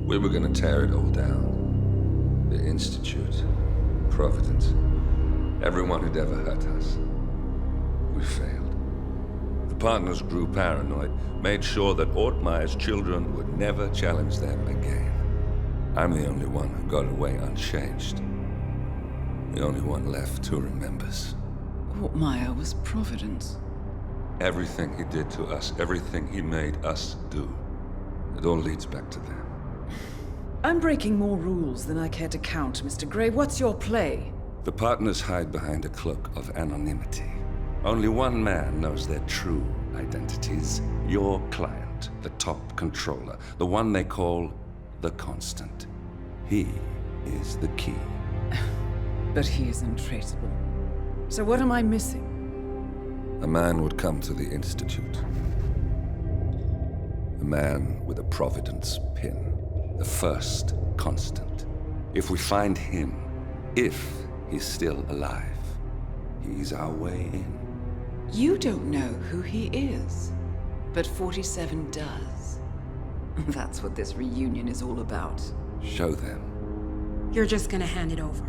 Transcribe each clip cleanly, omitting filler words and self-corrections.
We were gonna tear it all down. The Institute, Providence, everyone who'd ever hurt us. We failed. The partners grew paranoid, made sure that Ortmeyer's children would never challenge them again. I'm the only one who got away unchanged. The only one left who remembers. Ortmeyer was Providence. Everything he did to us, everything he made us do, it all leads back to them. I'm breaking more rules than I care to count, Mr. Gray. What's your play? The partners hide behind a cloak of anonymity. Only one man knows their true identities. Your client, the top controller, the one they call the Constant. He is the key. But he is untraceable. So what am I missing? A man would come to the Institute. A man with a Providence pin. The first Constant. If we find him, if he's still alive, he's our way in. You don't know who he is, but 47 does. That's what this reunion is all about. Show them. You're just gonna hand it over.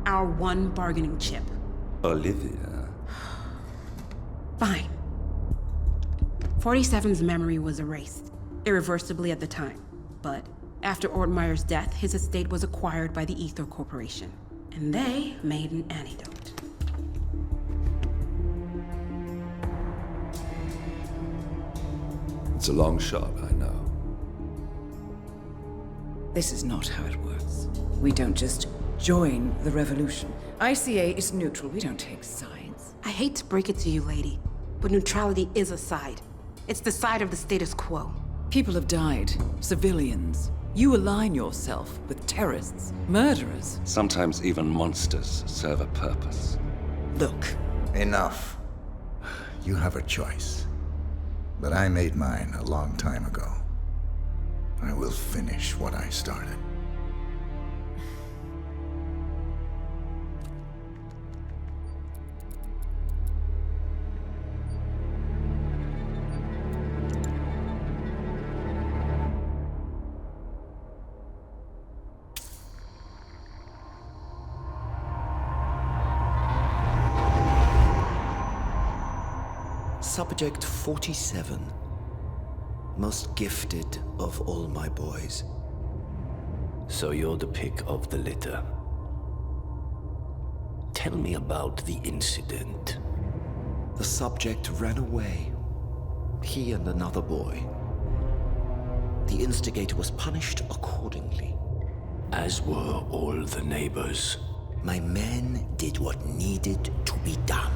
Our one bargaining chip. Olivia. Fine. 47's memory was erased, irreversibly at the time. But after Ortmeyer's death, his estate was acquired by the Ether Corporation. And they made an antidote. It's a long shot, I know. This is not how it works. We don't just join the revolution. ICA is neutral. We don't take sides. I hate to break it to you, lady, but neutrality is a side. It's the side of the status quo. People have died. Civilians. You align yourself with terrorists, murderers. Sometimes even monsters serve a purpose. Look. Enough. You have a choice. But I made mine a long time ago. I will finish what I started. Subject 47. Most gifted of all my boys. So you're the pick of the litter. Tell me about the incident. The subject ran away. He and another boy. The instigator was punished accordingly. As were all the neighbors. My men did what needed to be done.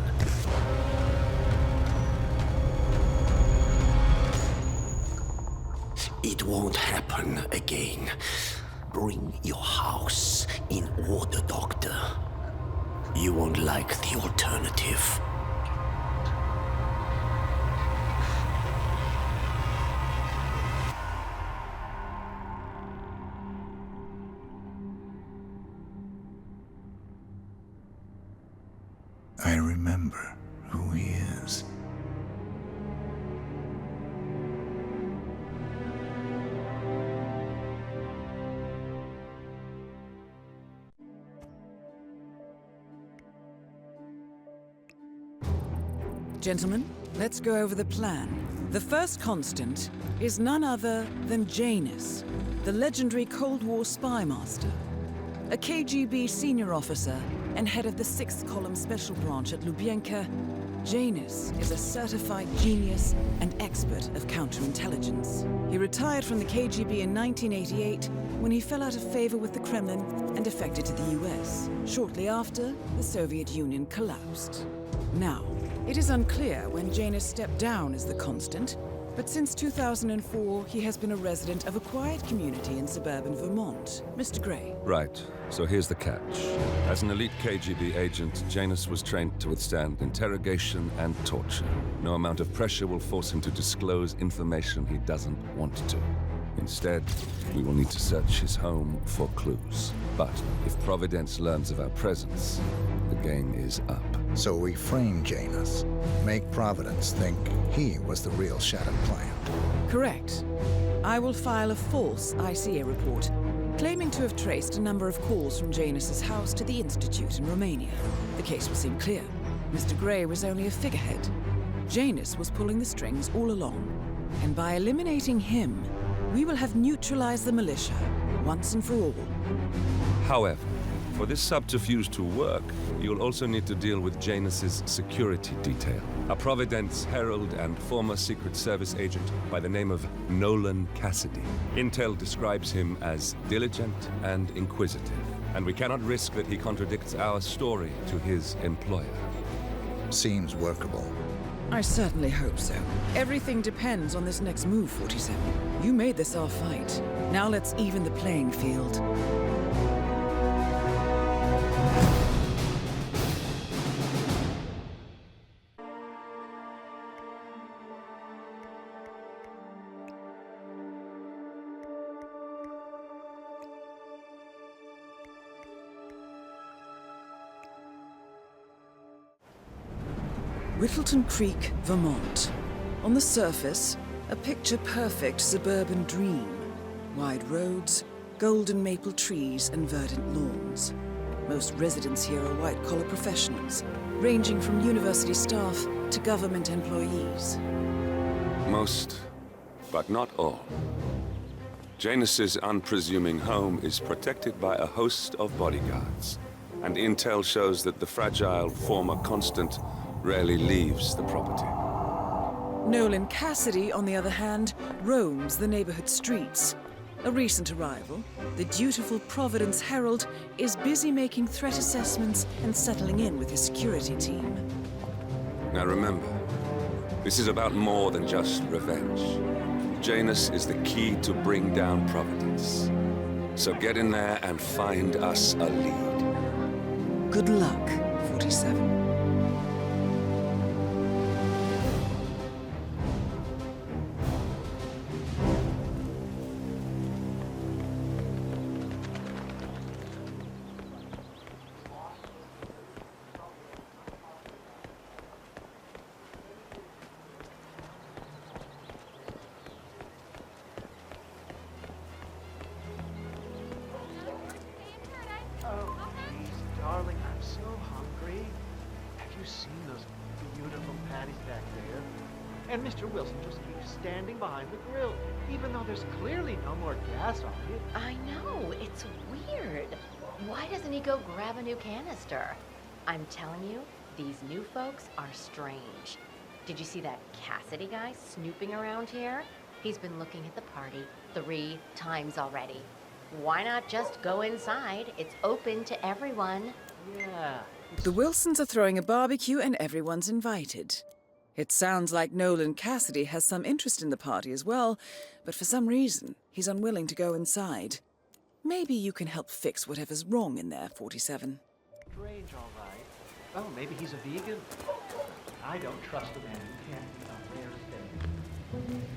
It won't happen again. Bring your house in order, Doctor. You won't like the alternative. I remember who he is. Gentlemen, let's go over the plan. The first constant is none other than Janus, the legendary Cold War spy master, a KGB senior officer and head of the 6th Column Special Branch at Lubyanka. Janus is a certified genius and expert of counterintelligence. He retired from the KGB in 1988 when he fell out of favor with the Kremlin and defected to the US. Shortly after, the Soviet Union collapsed. Now, it is unclear when Janus stepped down as the Constant, but since 2004, he has been a resident of a quiet community in suburban Vermont. Mr. Gray. Right. So here's the catch. As an elite KGB agent, Janus was trained to withstand interrogation and torture. No amount of pressure will force him to disclose information he doesn't want to. Instead, we will need to search his home for clues. But if Providence learns of our presence, the game is up. So we frame Janus, make Providence think he was the real Shattered client. Correct. I will file a false ICA report, claiming to have traced a number of calls from Janus's house to the Institute in Romania. The case will seem clear. Mr. Gray was only a figurehead. Janus was pulling the strings all along. And by eliminating him, we will have neutralized the militia once and for all. However, for this subterfuge to work, you'll also need to deal with Janus's security detail. A Providence herald and former Secret Service agent by the name of Nolan Cassidy. Intel describes him as diligent and inquisitive, and we cannot risk that he contradicts our story to his employer. Seems workable. I certainly hope so. Everything depends on this next move, 47. You made this our fight. Now let's even the playing field. Whittleton Creek, Vermont. On the surface, a picture-perfect suburban dream. Wide roads, golden maple trees, and verdant lawns. Most residents here are white-collar professionals, ranging from university staff to government employees. Most, but not all. Janus's unpresuming home is protected by a host of bodyguards, and intel shows that the fragile former constant rarely leaves the property. Nolan Cassidy, on the other hand, roams the neighborhood streets. A recent arrival, the dutiful Providence Herald is busy making threat assessments and settling in with his security team. Now remember, this is about more than just revenge. Janus is the key to bring down Providence. So get in there and find us a lead. Good luck, 47. Darling, I'm so hungry. Have you seen those beautiful patties back there? And Mr. Wilson just keeps standing behind the grill, even though there's clearly no more gas on it. I know, it's weird. Why doesn't he go grab a new canister? I'm telling you, these new folks are strange. Did you see that Cassidy guy snooping around here? He's been looking at the party 3 times already. Why not just go inside? It's open to everyone. Yeah. The Wilsons are throwing a barbecue and everyone's invited. It sounds like Nolan Cassidy has some interest in the party as well, but for some reason, he's unwilling to go inside. Maybe you can help fix whatever's wrong in there, 47. Strange, all right. Oh, maybe he's a vegan? I don't trust a man who can't eat a rare steak.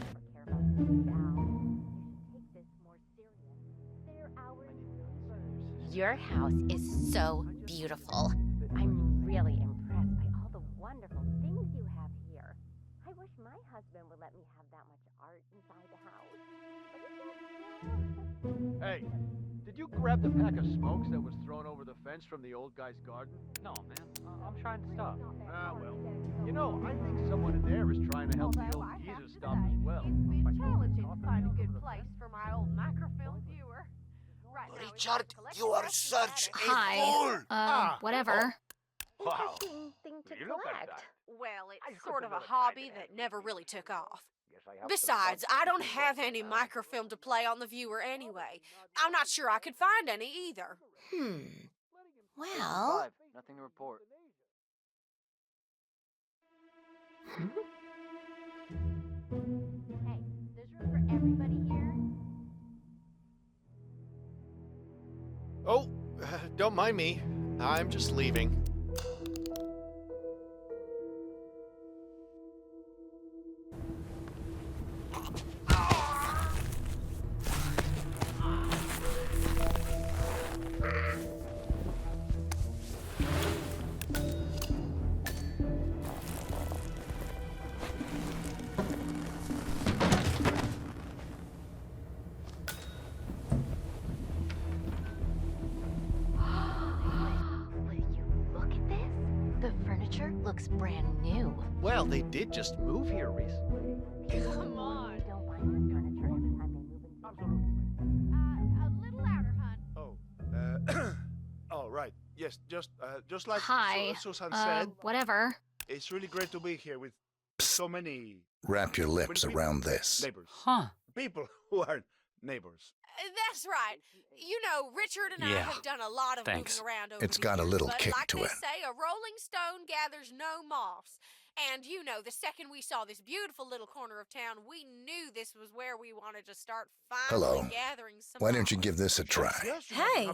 Your house is so beautiful. I'm really impressed by all the wonderful things you have here. I wish my husband would let me have that much art inside the house. Hey, did you grab the pack of smokes that was thrown over the fence from the old guy's garden? No, man. I'm trying to stop. Ah, well. You know, I think someone in there is trying to help the old geezer stop as well. It's been challenging to find a good place for my old microfilm viewer. Right now, Richard, you are such a Hi. fool! Whatever. Wow. Interesting thing to You look at collect. that. well, I it's could sort of a never hobby tried it. that never really took off. Guess I have to Besides, stop I don't thinking have about any it now. microfilm to play on the viewer anyway. I'm not sure I could find any either. Well, Nothing to report. hey, there's room for everybody here. Oh, don't mind me. I'm just leaving. brand new. Well, they did just move here recently. Come on. Don't buy new furniture every time they move in. A little louder, hun. Oh, right. Yes, just like Hi. Susan said, Whatever. it's really great to be here with so many Wrap your lips around this. neighbors. Huh. People who are neighbors. That's right. You know, Richard and I Yeah. have done a lot of Thanks. moving around over It's the got a years, little but kick like to they it. say, a rolling stone gathers no moss. And you know, the second we saw this beautiful little corner of town, we knew this was where we wanted to start finally Hello. gathering some Why don't you moss. give this a try? Yes, Hey.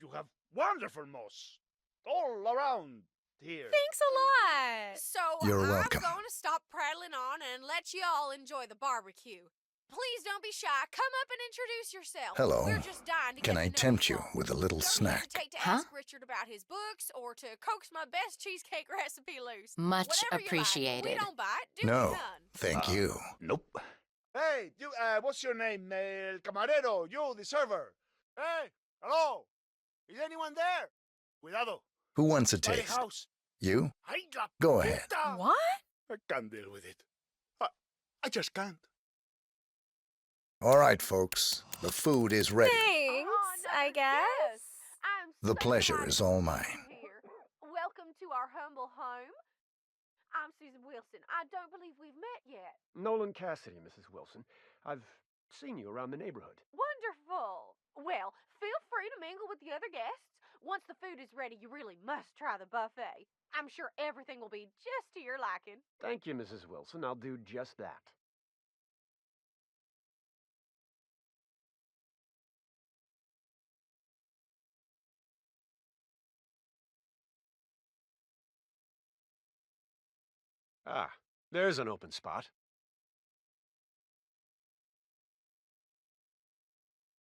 you have wonderful moss all around here. Thanks a lot. So You're I'm welcome. going to stop prattling on and let you all enjoy the barbecue. Please don't be shy. Come up and introduce yourself. Hello. We're just dying to Can get I to know tempt you all. with a little Don't snack? hesitate to Huh? ask Richard about his books or to coax my best cheesecake recipe loose. Much Whatever you like. We appreciated. don't bite. Do No, none. thank you. Nope. Hey, you, what's your name? El camarero, you, the server. Hey, hello. Is anyone there? Cuidado. Who wants a By the taste? house. You? Ay, la Go ahead. puta. What? I can't deal with it. I just can't. All right, folks. The food is ready. Thanks, I guess. I'm The so pleasure glad is to all be mine. here. Welcome to our humble home. I'm Susan Wilson. I don't believe we've met yet. Nolan Cassidy, Mrs. Wilson. I've seen you around the neighborhood. Wonderful. Well, feel free to mingle with the other guests. Once the food is ready, you really must try the buffet. I'm sure everything will be just to your liking. Thank you, Mrs. Wilson. I'll do just that. Ah, there's an open spot.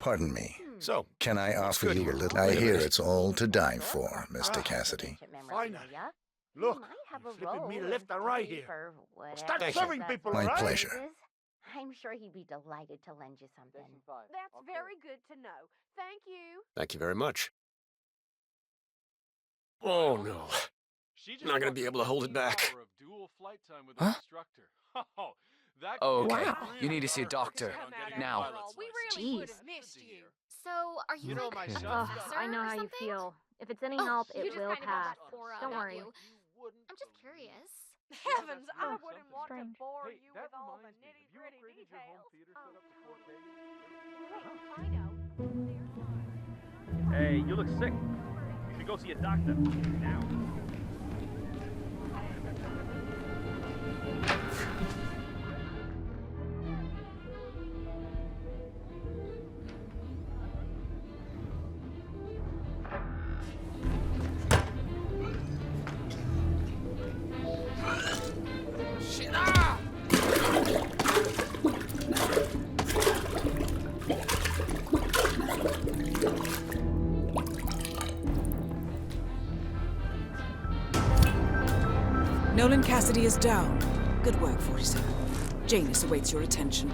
Pardon me. So, Can I offer good you a here? little? Wait I a hear minute. it's all to die for, Mr. Cassidy. Finally. Look, you're flipping me left and right here. Start Thank you. serving people, My all right? pleasure. I'm sure he'd be delighted to lend you something. That's very good to know. Thank you. thank you very much. Oh, no. Not gonna be able to hold it back. Huh? Oh, okay. Wow. You need to see a doctor. Come out Now. after all. We really would Jeez. have missed you. So, are you, You know like my a son. professor I know or how you something? feel. If it's any Oh, help, you it just will kind of have pass. that aura Don't about worry. you. I'm just curious. Heavens, I Oh, wouldn't want to strange. bore you with all the nitty-gritty details. I know. Hey, you look sick. You should go see a doctor. Now. Nolan Cassidy is down. Good work, 47. Janus awaits your attention.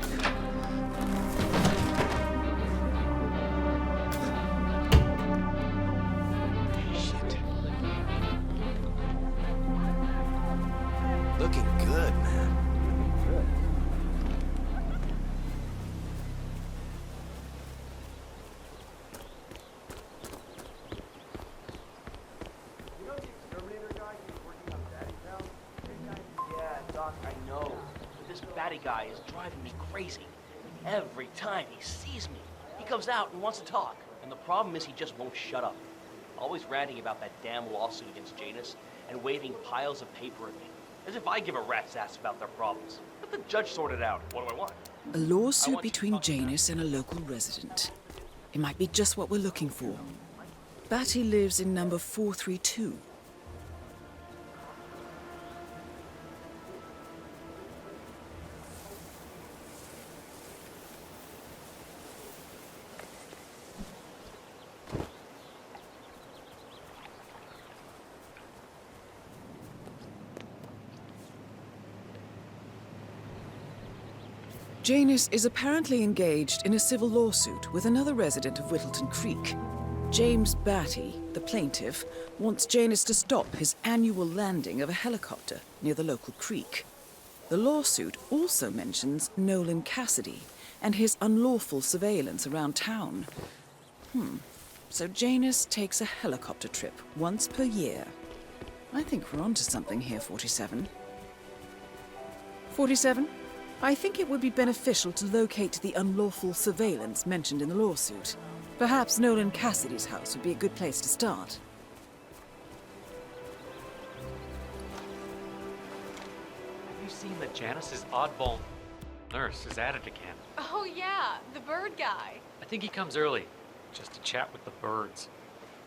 Shit. Looking good, man. Yeah, Doc, I know. But this batty guy is driving me crazy. Every time he sees me, he comes out and wants to talk. And the problem is he just won't shut up. Always ranting about that damn lawsuit against Janus and waving piles of paper at me. As if I give a rat's ass about their problems. Let the judge sort it out. What do I want? A lawsuit between Janus and a local resident. It might be just what we're looking for. Batty lives in number 432. Janus is apparently engaged in a civil lawsuit with another resident of Whittleton Creek. James Batty, the plaintiff, wants Janus to stop his annual landing of a helicopter near the local creek. The lawsuit also mentions Nolan Cassidy and his unlawful surveillance around town. So Janus takes a helicopter trip once per year. I think we're onto something here, 47. 47? I think it would be beneficial to locate the unlawful surveillance mentioned in the lawsuit. Perhaps Nolan Cassidy's house would be a good place to start. Have you seen that Janice's oddball nurse is at it again? Oh, yeah, the bird guy. I think he comes early, just to chat with the birds.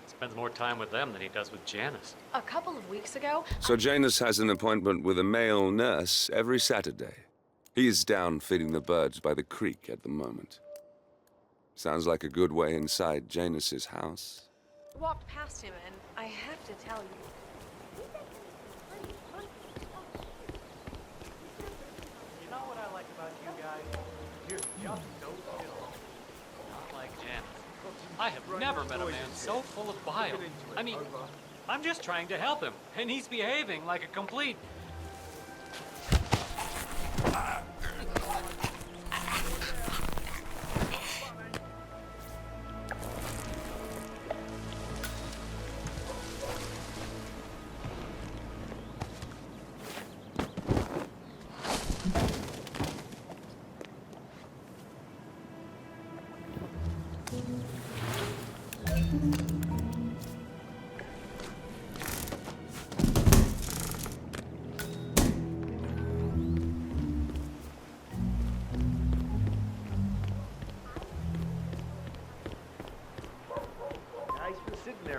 Spends more time with them than he does with Janice. A couple of weeks ago... So Janus has an appointment with a male nurse every Saturday. He's down feeding the birds by the creek at the moment. Sounds like a good way inside Janus's house. Walked past him, and I have to tell you... You know what I like about you guys? You're just so chill. Not like Janice. I have never met a man so full of bile. I mean, I'm just trying to help him, and he's behaving like a complete...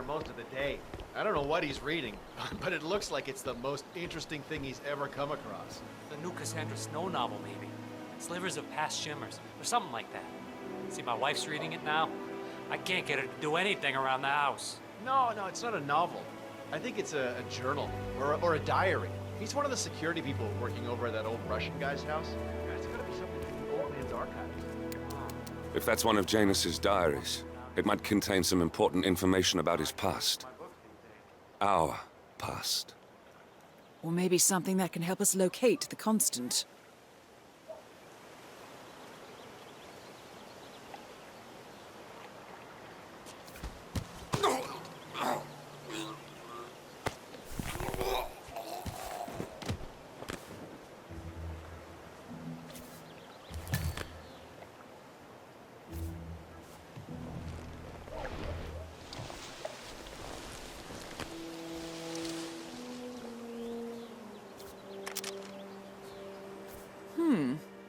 Most of the day. I don't know what he's reading, but it looks like it's the most interesting thing he's ever come across. The new Cassandra Snow novel, maybe. Slivers of Past Shimmers, or something like that. See, my wife's reading it now. I can't get her to do anything around the house. No, it's not a novel. I think it's a journal, or a diary. He's one of the security people working over at that old Russian guy's house. It's gotta be something from the old man's archives. If that's one of Janus's diaries, it might contain some important information about his past. Our past. Or maybe something that can help us locate the Constant.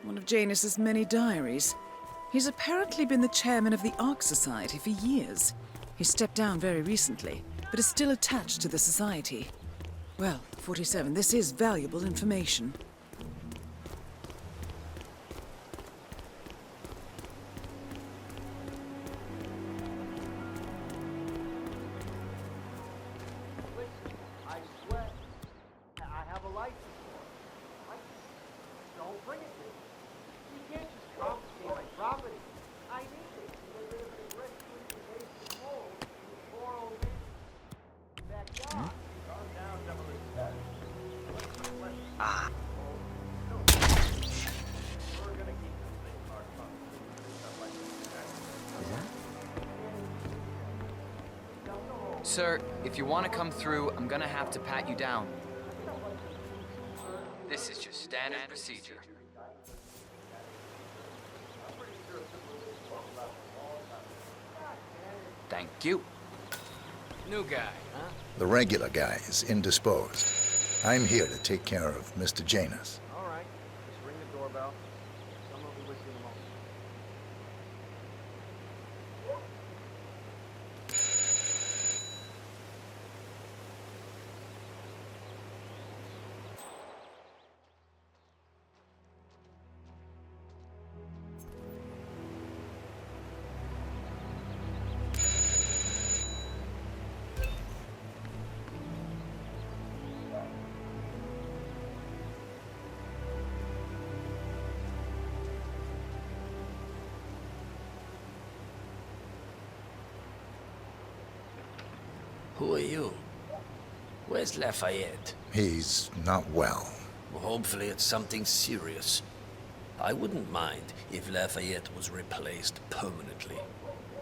One of Janus's many diaries. He's apparently been the chairman of the Ark Society for years. He stepped down very recently, but is still attached to the society. Well, 47, this is valuable information. I swear, I have a license for it. Don't bring it to me. You can't just confiscate my property. I need it to get rid of the brick the hole in the poor old man's backyard. Calm down, double it. We're gonna keep this thing parked up. Stuff like that. Sir, if you want to come through, I'm gonna have to pat you down. This is just standard procedure. Thank you. New guy, huh? The regular guy is indisposed. I'm here to take care of Mr. Janus. All right, just ring the doorbell. Someone will be with you in a moment. Who are you? Where's Lafayette? He's not well. Well, hopefully it's something serious. I wouldn't mind if Lafayette was replaced permanently.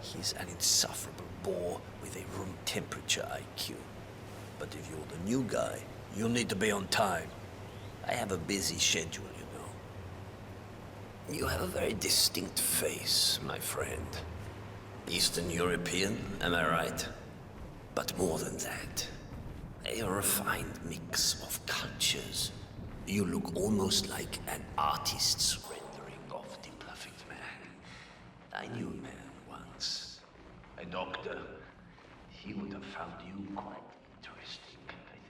He's an insufferable bore with a room temperature IQ. But if you're the new guy, you'll need to be on time. I have a busy schedule, you know. You have a very distinct face, my friend. Eastern European, am I right? But more than that, a refined mix of cultures. You look almost like an artist's rendering of the perfect man. I knew a man once, a doctor. He would have found you quite interesting, I think.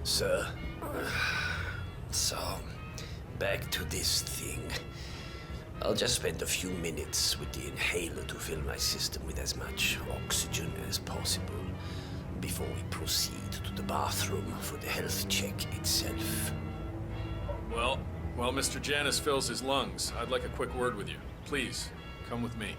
Sir, so, back to this thing. I'll just spend a few minutes with the inhaler to fill my system with as much oxygen as possible before we proceed to the bathroom for the health check itself. Well, while Mr. Janus fills his lungs, I'd like a quick word with you. Please, come with me.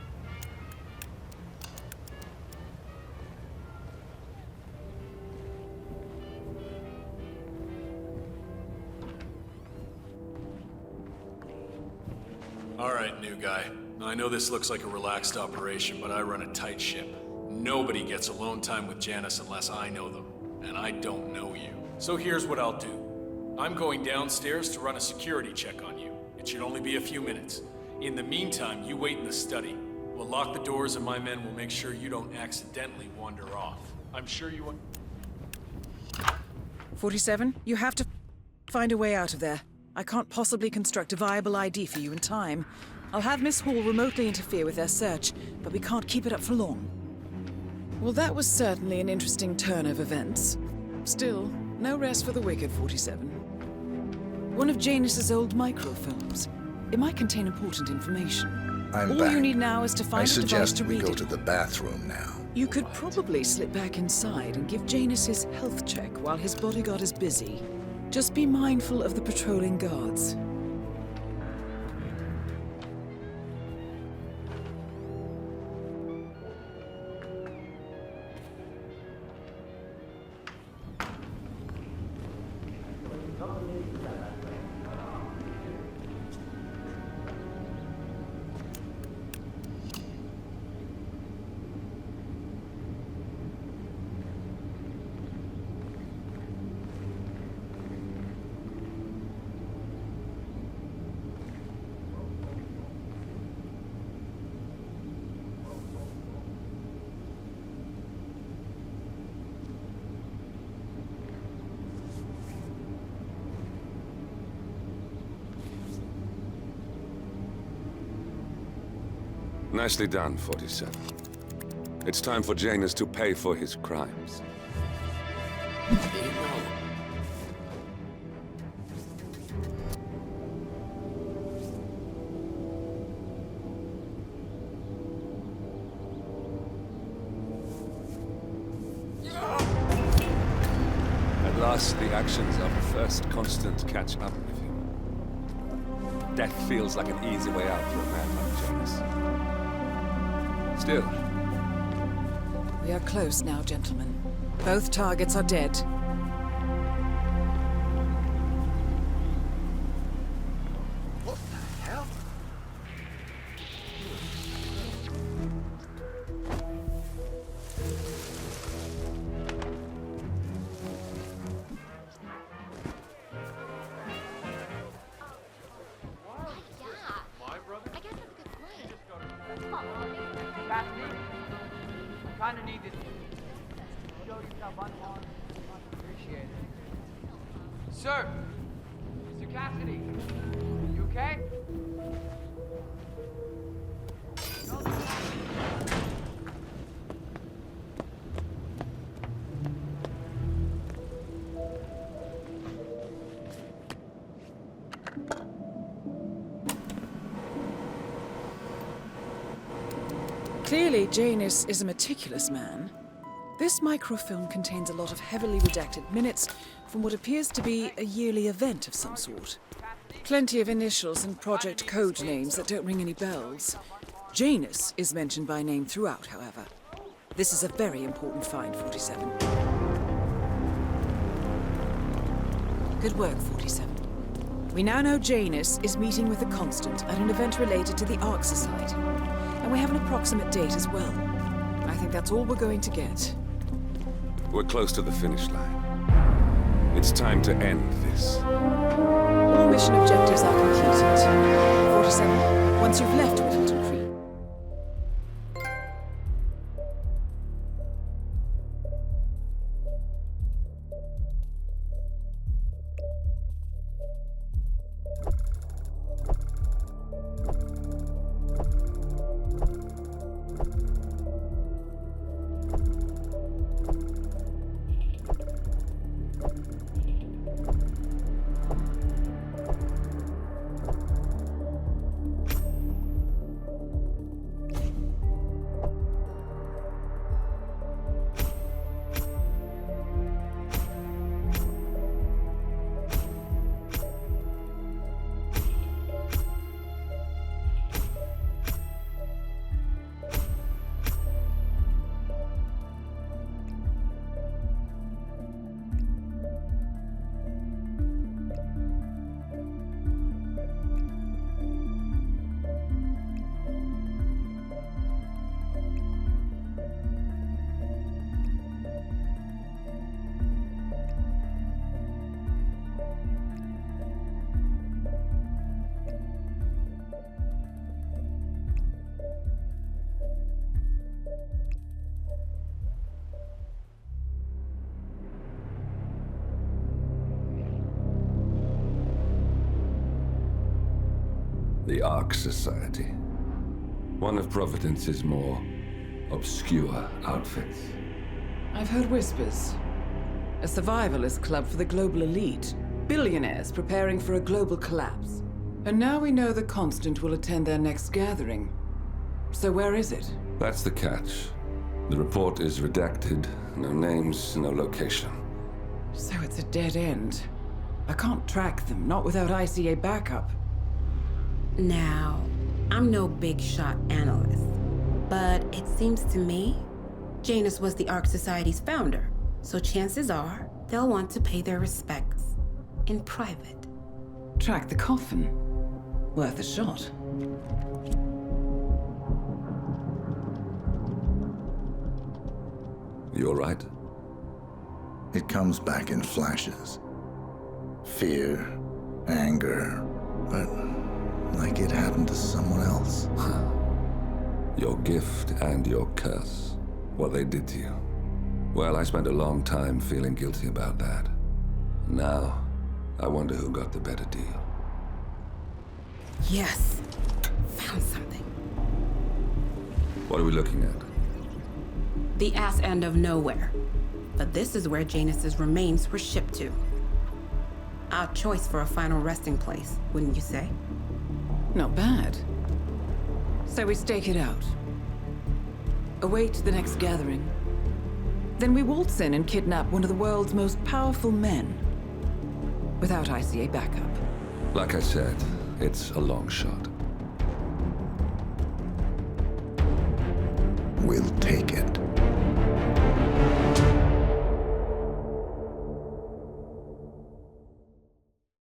All right, new guy. I know this looks like a relaxed operation, but I run a tight ship. Nobody gets alone time with Janus unless I know them, and I don't know you. So here's what I'll do. I'm going downstairs to run a security check on you. It should only be a few minutes. In the meantime, you wait in the study. We'll lock the doors and my men will make sure you don't accidentally wander off. I'm sure you won't... 47, you have to find a way out of there. I can't possibly construct a viable ID for you in time. I'll have Miss Hall remotely interfere with their search, but we can't keep it up for long. Well, that was certainly an interesting turn of events. Still, no rest for the wicked, 47. One of Janus's old microfilms. It might contain important information. I'm All back. you need now is to find I a device suggest to we read go it. to the bathroom now. You could probably slip back inside and give Janus his health check while his bodyguard is busy. Just be mindful of the patrolling guards. Nicely done, 47. It's time for Janus to pay for his crimes. At last, the actions of the first constant catch up with him. Death feels like an easy way out for a man like Janus. Still. We are close now, gentlemen. Both targets are dead. What the hell? Kinda need this. Show you some unharmed. Appreciate it. Sir! Mr. Cassidy! You okay? Clearly, Janus is a meticulous man. This microfilm contains a lot of heavily redacted minutes from what appears to be a yearly event of some sort. Plenty of initials and project code names that don't ring any bells. Janus is mentioned by name throughout, however. This is a very important find, 47. Good work, 47. We now know Janus is meeting with the Constant at an event related to the Ark Society. And we have an approximate date as well. I think that's all we're going to get. We're close to the finish line. It's time to end this. All mission objectives are completed. 47, once you've left Whittleton Creek. The Ark Society. One of Providence's more obscure outfits. I've heard whispers. A survivalist club for the global elite. Billionaires preparing for a global collapse. And now we know the Constant will attend their next gathering. So where is it? That's the catch. The report is redacted. No names, no location. So it's a dead end. I can't track them, not without ICA backup. Now, I'm no big shot analyst, but it seems to me Janus was the Ark Society's founder, so chances are they'll want to pay their respects in private. Track the coffin. Worth a shot. You all right? It comes back in flashes. Fear, anger, but like it happened to someone else. Your gift and your curse. What they did to you. Well, I spent a long time feeling guilty about that. Now, I wonder who got the better deal. Yes. Found something. What are we looking at? The ass end of nowhere. But this is where Janus's remains were shipped to. Our choice for a final resting place, wouldn't you say? Not bad. So we stake it out. Await the next gathering. Then we waltz in and kidnap one of the world's most powerful men. Without ICA backup. Like I said, it's a long shot. We'll take it.